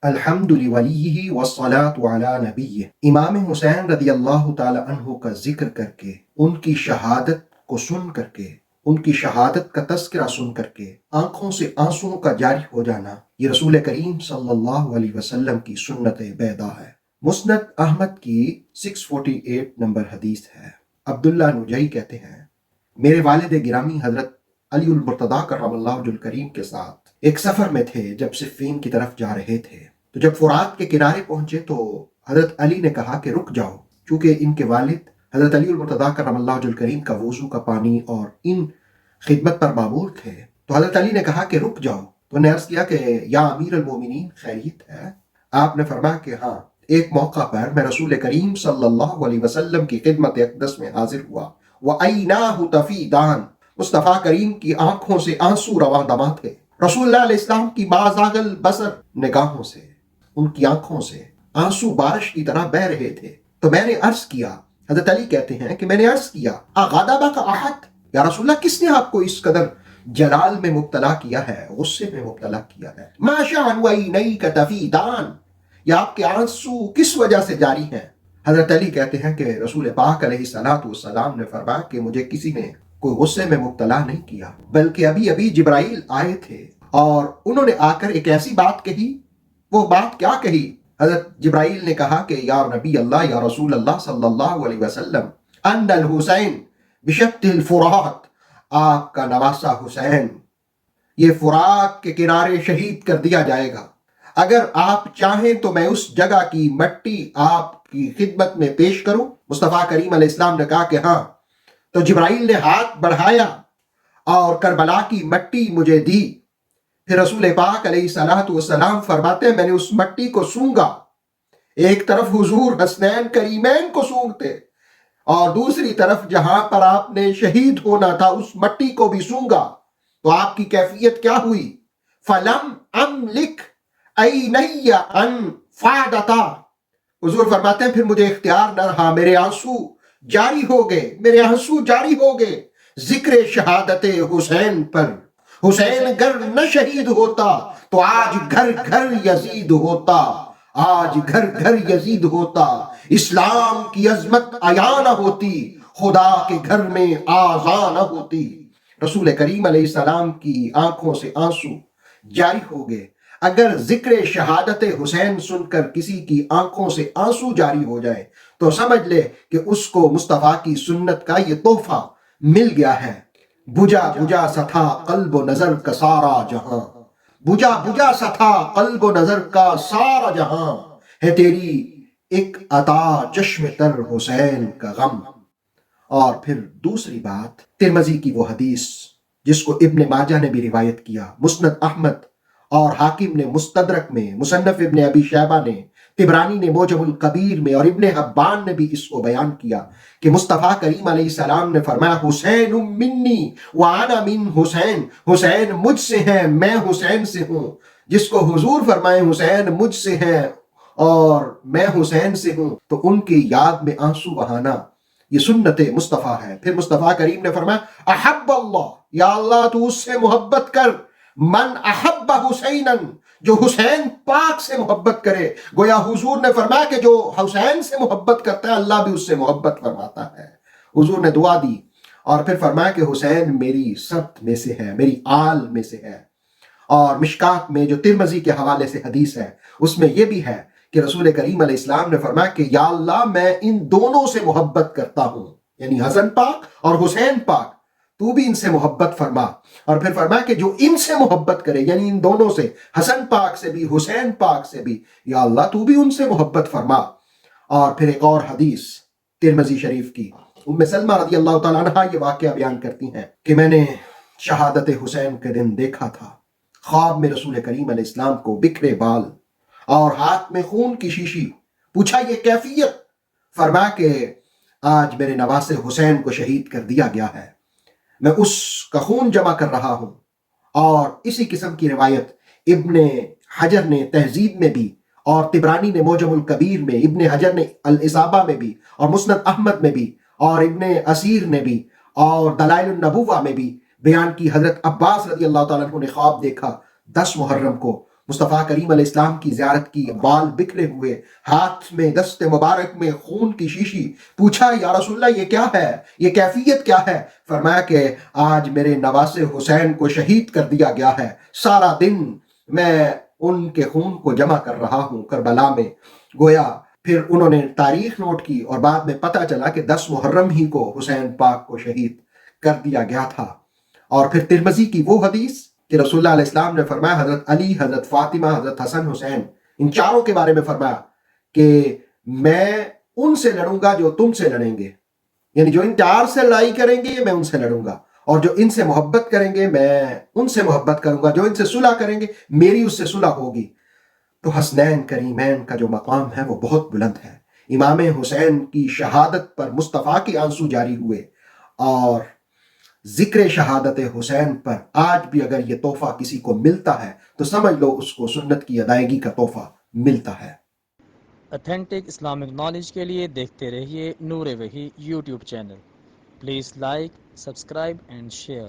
الحمد لولیہ والصلاة علی نبیہ۔ امام حسین رضی اللہ تعالی عنہ کا ذکر کر کے، ان کی شہادت کو سن کر کے، ان کی شہادت کا تذکرہ سن کر کے آنکھوں سے آنسوؤں کا جاری ہو جانا، یہ رسول کریم صلی اللہ علیہ وسلم کی سنت بیضا ہے۔ مسند احمد کی 648 نمبر حدیث ہے۔ عبداللہ نجئی کہتے ہیں، میرے والد گرامی حضرت علی المرتضیٰ کرم اللہ وجہ الکریم کے ساتھ ایک سفر میں تھے جب صفین کی طرف جا رہے تھے، تو جب فرات کے کنارے پہنچے تو حضرت علی نے کہا کہ رک جاؤ، چونکہ ان کے والد حضرت علی المرتضیٰ کرم اللہ وجہ الکریم کا وضو کا پانی اور ان خدمت پر معمور تھے۔ تو حضرت علی نے کہا کہ رک جاؤ، تو انہوں نے عرض کیا کہ یا امیر المومنین خیریت ہے؟ آپ نے فرمایا کہ ہاں، ایک موقع پر میں رسول کریم صلی اللہ علیہ وسلم کی خدمت اقدس میں حاضر ہوا، وَعَيْنَاهُ تَفِيضَانِ، مصطفیٰ کریم کی آنکھوں سے آنسو رواں دواں تھے۔ رسول اللہ علیہ السلام کی ما زاغ البصر نگاہوں سے، ان کی آنکھوں سے آنسو بارش کی طرح بہہ رہے تھے۔ تو میں نے عرض کیا، حضرت علی کہتے ہیں کہ میں نے عرض کیا، اغضبک احد، یا رسول اللہ کس نے آپ کو اس قدر جلال میں مبتلا کیا ہے، غصے میں مبتلا کیا ہے؟ ما شأن عینیک تفیضان، یا آپ کے آنسو کس وجہ سے جاری ہیں؟ حضرت علی کہتے ہیں کہ رسول پاک علیہ الصلوۃ والسلام نے فرمایا کہ مجھے کسی نے کوئی غصے میں مبتلا نہیں کیا، بلکہ ابھی جبرائیل آئے تھے اور انہوں نے آ کر ایک ایسی بات کہی۔ وہ بات کیا کہی؟ حضرت جبرائیل نے کہا کہ یا نبی اللہ، یا رسول اللہ صلی اللہ علیہ وسلم، ان الحسین بشط الفرات، آپ کا نواسہ حسین یہ فرات کے کنارے شہید کر دیا جائے گا۔ اگر آپ چاہیں تو میں اس جگہ کی مٹی آپ کی خدمت میں پیش کروں؟ مصطفیٰ کریم علیہ السلام نے کہا کہ ہاں۔ تو جبرائیل نے ہاتھ بڑھایا اور کربلا کی مٹی مجھے دی۔ پھر رسول پاک علیہ الصلوۃ والسلام فرماتے ہیں میں نے اس مٹی کو سونگا، ایک طرف حضور حسنین کریمین کو سونگتے اور دوسری طرف جہاں پر آپ نے شہید ہونا تھا اس مٹی کو بھی سونگا۔ تو آپ کی کیفیت کیا ہوئی؟ فَلَمْ أَمْلِكْ عَيْنَيَّ أَنْ فَاضَتَا، حضور فرماتے ہیں پھر مجھے اختیار نہ رہا، میرے آنسو جاری ہو گئے، میرے آنسو جاری ہو گئے ذکر شہادت حسین پر۔ حسین گر نہ شہید ہوتا تو آج گھر گھر یزید ہوتا، آج گھر گھر یزید ہوتا، اسلام کی عظمت عیاں نہ ہوتی، خدا کے گھر میں آذان نہ ہوتی۔ رسول کریم علیہ السلام کی آنکھوں سے آنسو جاری ہو گئے۔ اگر ذکر شہادت حسین سن کر کسی کی آنکھوں سے آنسو جاری ہو جائے تو سمجھ لے کہ اس کو مصطفیٰ کی سنت کا یہ تحفہ مل گیا ہے۔ بجا بجا سا تھا قلب و نظر کا سارا جہاں، بجا بجا سا تھا قلب و نظر کا سارا جہاں، ہے تیری ایک عطا چشم تر حسین کا غم۔ اور پھر دوسری بات، ترمذی کی وہ حدیث جس کو ابن ماجہ نے بھی روایت کیا، مسند احمد اور حاکم نے مستدرک میں، مصنف ابن ابی شیبہ نے، طبرانی نے موجم الکبیر میں اور ابن حبان نے بھی اس کو بیان کیا کہ مصطفیٰ کریم علیہ السلام نے فرمایا حسین منی وانا من حسین، حسین مجھ سے ہیں میں حسین سے ہوں۔ جس کو حضور فرمائے حسین مجھ سے ہیں اور میں حسین سے ہوں، تو ان کی یاد میں آنسو بہانا یہ سنت مصطفیٰ ہے۔ پھر مصطفیٰ کریم نے فرمایا احب اللہ، یا اللہ تو اس سے محبت کر، من احب حسینا، جو حسین پاک سے محبت کرے۔ گویا حضور نے فرمایا کہ جو حسین سے محبت کرتا ہے اللہ بھی اس سے محبت فرماتا ہے۔ حضور نے دعا دی اور پھر فرمایا کہ حسین میری سبت میں سے ہے، میری آل میں سے ہے۔ اور مشکات میں جو ترمذی کے حوالے سے حدیث ہے اس میں یہ بھی ہے کہ رسول کریم علیہ السلام نے فرمایا کہ یا اللہ میں ان دونوں سے محبت کرتا ہوں، یعنی حسن پاک اور حسین پاک، تو بھی ان سے محبت فرما۔ اور پھر فرمایا کہ جو ان سے محبت کرے، یعنی ان دونوں سے، حسن پاک سے بھی حسین پاک سے بھی، یا اللہ تو بھی ان سے محبت فرما۔ اور پھر ایک اور حدیث ترمذی شریف کی، ام سلمہ رضی اللہ تعالیٰ عنہ یہ واقعہ بیان کرتی ہیں کہ میں نے شہادت حسین کے دن دیکھا تھا، خواب میں رسول کریم علیہ السلام کو بکھرے بال اور ہاتھ میں خون کی شیشی، پوچھا یہ کیفیت؟ فرمایا کہ آج میرے نواسے حسین کو شہید کر دیا گیا ہے، میں اس کا خون جمع کر رہا ہوں۔ اور اسی قسم کی روایت ابن حجر نے تہذیب میں بھی، اور طبرانی نے موجم الکبیر میں، ابن حجر نے الاصابہ میں بھی، اور مسند احمد میں بھی، اور ابن اسیر نے بھی، اور دلائل النبوہ میں بھی بیان کی۔ حضرت عباس رضی اللہ تعالیٰ عنہ نے خواب دیکھا 10 محرم کو، مصطفیٰ کریم علیہ السلام کی زیارت کی، بال بکھرے ہوئے، ہاتھ میں دست مبارک میں خون کی شیشی. پوچھا یا رسول اللہ یہ کیا ہے، یہ کیفیت کیا ہے؟ فرمایا کہ آج میرے نواسے حسین کو شہید کر دیا گیا ہے، سارا دن میں ان کے خون کو جمع کر رہا ہوں کربلا میں. گویا پھر انہوں نے تاریخ نوٹ کی اور بعد میں پتہ چلا کہ 10 محرم ہی کو حسین پاک کو شہید کر دیا گیا تھا. اور پھر ترمذی کی وہ حدیث کہ رسول اللہ علیہ السلام نے فرمایا، حضرت علی، حضرت فاطمہ، حضرت حسن حسین، ان چاروں کے بارے میں فرمایا کہ میں ان سے لڑوں گا جو تم سے لڑیں گے، یعنی جو ان چار سے لڑائی کریں گے میں ان سے لڑوں گا، اور جو ان سے محبت کریں گے میں ان سے محبت کروں گا، جو ان سے صلح کریں گے میری اس سے صلح ہوگی. تو حسنین کریمین کا جو مقام ہے وہ بہت بلند ہے. امام حسین کی شہادت پر مصطفیٰ کے آنسو جاری ہوئے، اور ذکر شہادت حسین پر آج بھی اگر یہ تحفہ کسی کو ملتا ہے تو سمجھ لو اس کو سنت کی ادائیگی کا تحفہ ملتا ہے. اتھینٹک اسلامک نالج کے لیے دیکھتے رہیے نور وحی YouTube channel. Please like, subscribe and share.